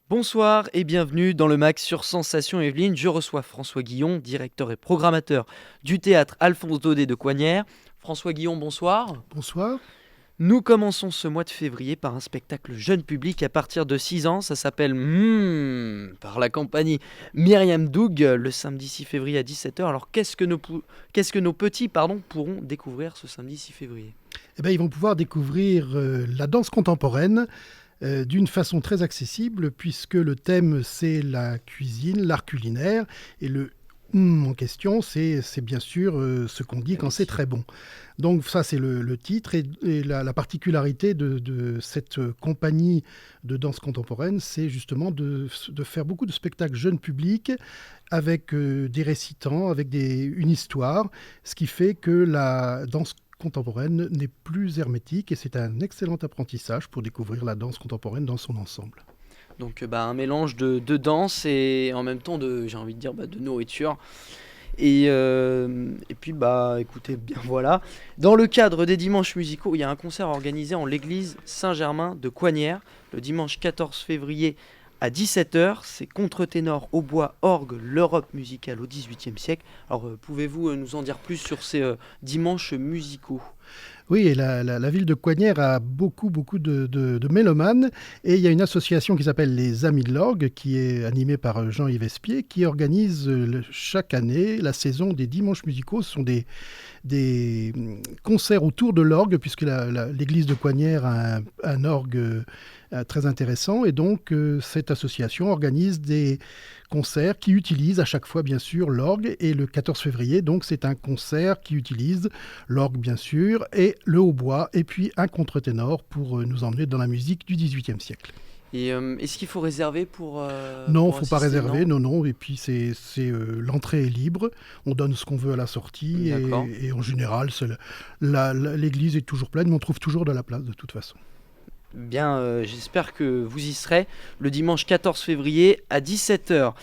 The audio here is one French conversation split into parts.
Bonsoir et bienvenue dans le Max sur Sensation Evelyne. Je reçois François Guillon, directeur et programmateur du théâtre Alphonse Daudet de Coignères. François Guillon, bonsoir. Bonsoir. Nous commençons ce mois de février par un spectacle jeune public à partir de 6 ans. Ça s'appelle par la compagnie Myriam Doug, le samedi 6 février à 17h. Alors qu'est-ce que nos petits pourront découvrir ce samedi 6 février? Ils vont pouvoir découvrir la danse contemporaine d'une façon très accessible, puisque le thème, c'est la cuisine, l'art culinaire, et le en question, c'est bien sûr ce qu'on dit quand c'est très bon. Donc ça, c'est le titre, et la particularité de cette compagnie de danse contemporaine, c'est justement de faire beaucoup de spectacles jeunes publics, avec des récitants, avec une histoire, ce qui fait que la danse contemporaine n'est plus hermétique, et c'est un excellent apprentissage pour découvrir la danse contemporaine dans son ensemble. Donc un mélange de danse et en même temps de nourriture. Et puis écoutez bien, voilà. Dans le cadre des dimanches musicaux, il y a un concert organisé en l'église Saint-Germain de Coignères le dimanche 14 février à 17h. C'est contre-ténor, hautbois, orgue, l'Europe musicale au XVIIIe siècle. Alors pouvez-vous nous en dire plus sur ces dimanches musicaux ? Oui, et la ville de Coignères a beaucoup de mélomanes, et il y a une association qui s'appelle les Amis de l'Orgue, qui est animée par Jean-Yves Espier, qui organise chaque année la saison des dimanches musicaux. Ce sont des concerts autour de l'orgue, puisque l'église de Coignères a un orgue très intéressant, et donc cette association organise des concerts qui utilisent à chaque fois bien sûr l'orgue, et le 14 février donc c'est un concert qui utilise l'orgue bien sûr et le hautbois, et puis un contre-ténor pour nous emmener dans la musique du XVIIIe siècle. Et est-ce qu'il faut réserver pour Non, il ne pour faut pas assister, réserver, non. Et puis l'entrée est libre, on donne ce qu'on veut à la sortie, et en général l'église est toujours pleine, mais on trouve toujours de la place de toute façon. Bien, j'espère que vous y serez le dimanche 14 février à 17h.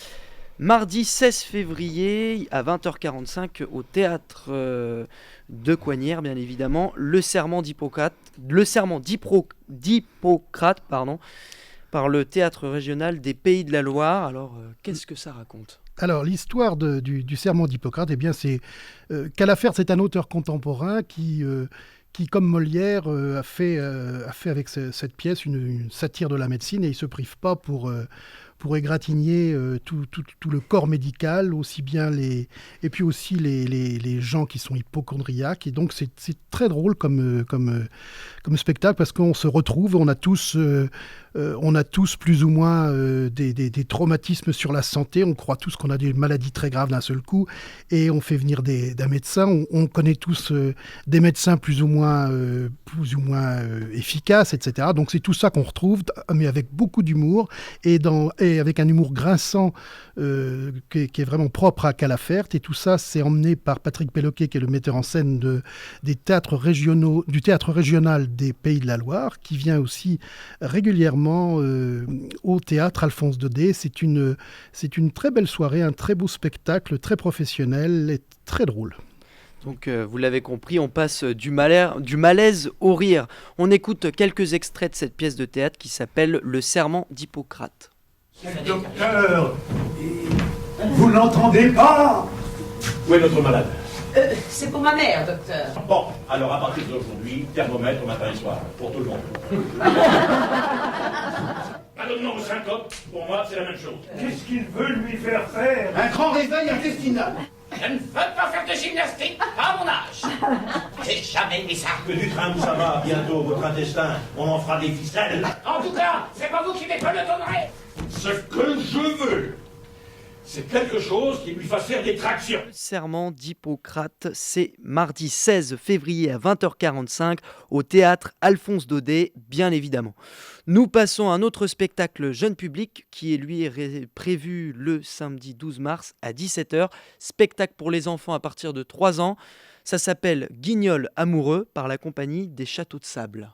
Mardi 16 février à 20h45 au théâtre de Coignères, bien évidemment, le serment d'Hippocrate, par le théâtre régional des Pays de la Loire. Alors, qu'est-ce que ça raconte ? Alors, l'histoire du serment d'Hippocrate, c'est Calafert, c'est un auteur contemporain qui, comme Molière, a fait avec cette pièce une satire de la médecine, et il ne se prive pas pour égratigner tout le corps médical, aussi bien et puis aussi les gens qui sont hypocondriaques. Et donc c'est très drôle comme spectacle, parce qu'on se retrouve, on a tous plus ou moins des traumatismes sur la santé, on croit tous qu'on a des maladies très graves d'un seul coup, et on fait venir d'un médecin, on connaît tous des médecins plus ou moins efficaces, etc. Donc c'est tout ça qu'on retrouve, mais avec beaucoup d'humour, et avec un humour grinçant qui est vraiment propre à Calafert. Et tout ça, c'est emmené par Patrick Péloquet, qui est le metteur en scène du théâtre régional des Pays de la Loire, qui vient aussi régulièrement au théâtre Alphonse Daudet. C'est une très belle soirée, un très beau spectacle, très professionnel et très drôle. Donc vous l'avez compris, on passe du malaise au rire. On écoute quelques extraits de cette pièce de théâtre qui s'appelle Le serment d'Hippocrate. Docteur, vous n'entendez pas? Où est notre malade? C'est pour ma mère, docteur. Bon, alors à partir d'aujourd'hui, thermomètre matin et soir, pour tout le monde. Ballonnement au syncope, pour moi, c'est la même chose. Qu'est-ce qu'il veut lui faire faire? Un grand réveil intestinal. Je ne veux pas faire de gymnastique à mon âge. J'ai jamais mis ça. Que du train où ça va, bientôt, votre intestin, on en fera des ficelles. En tout cas, c'est pas vous qui m'épelotonnerez. Ce que je veux, c'est quelque chose qui lui fasse faire des tractions. Le serment d'Hippocrate, c'est mardi 16 février à 20h45 au théâtre Alphonse Daudet, bien évidemment. Nous passons à un autre spectacle jeune public qui est lui prévu le samedi 12 mars à 17h. Spectacle pour les enfants à partir de 3 ans. Ça s'appelle Guignol amoureux par la compagnie des Châteaux de Sable.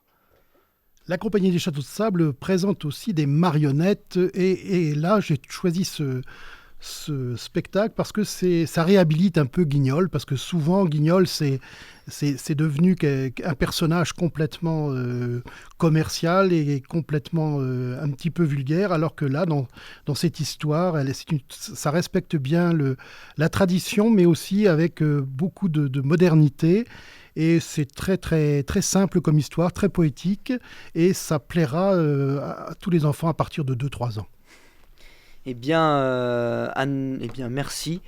La compagnie des Châteaux de Sable présente aussi des marionnettes, et là j'ai choisi ce spectacle parce que ça réhabilite un peu Guignol, parce que souvent Guignol c'est devenu un personnage complètement commercial et complètement un petit peu vulgaire, alors que là dans cette histoire ça respecte bien la tradition, mais aussi avec beaucoup de modernité. Et c'est très, très, très simple comme histoire, très poétique, et ça plaira à tous les enfants à partir de 2-3 ans. Eh bien, merci.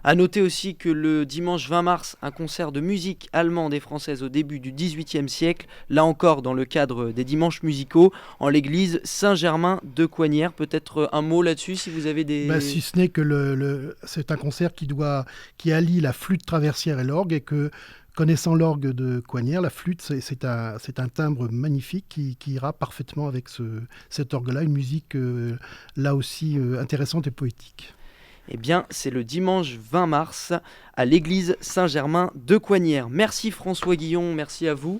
À noter aussi que le dimanche 20 mars, un concert de musique allemande et française au début du XVIIIe siècle, là encore dans le cadre des dimanches musicaux, en l'église Saint-Germain de Coignières. Peut-être un mot là-dessus si vous avez des... Si ce n'est que c'est un concert qui allie la flûte traversière et l'orgue, et que, connaissant l'orgue de Coignières, la flûte, c'est un timbre magnifique qui ira parfaitement avec cet orgue-là, une musique là aussi intéressante et poétique. Eh bien, c'est le dimanche 20 mars à l'église Saint-Germain de Coignières. Merci François Guillon, merci à vous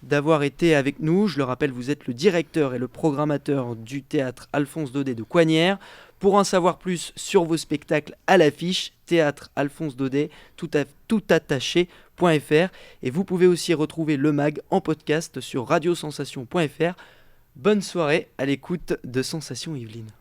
d'avoir été avec nous. Je le rappelle, vous êtes le directeur et le programmateur du théâtre Alphonse Daudet de Coignières. Pour en savoir plus sur vos spectacles à l'affiche, théâtre Alphonse Daudet, toutattaché.fr. Et vous pouvez aussi retrouver le mag en podcast sur radiosensation.fr. Bonne soirée à l'écoute de Sensation Yveline.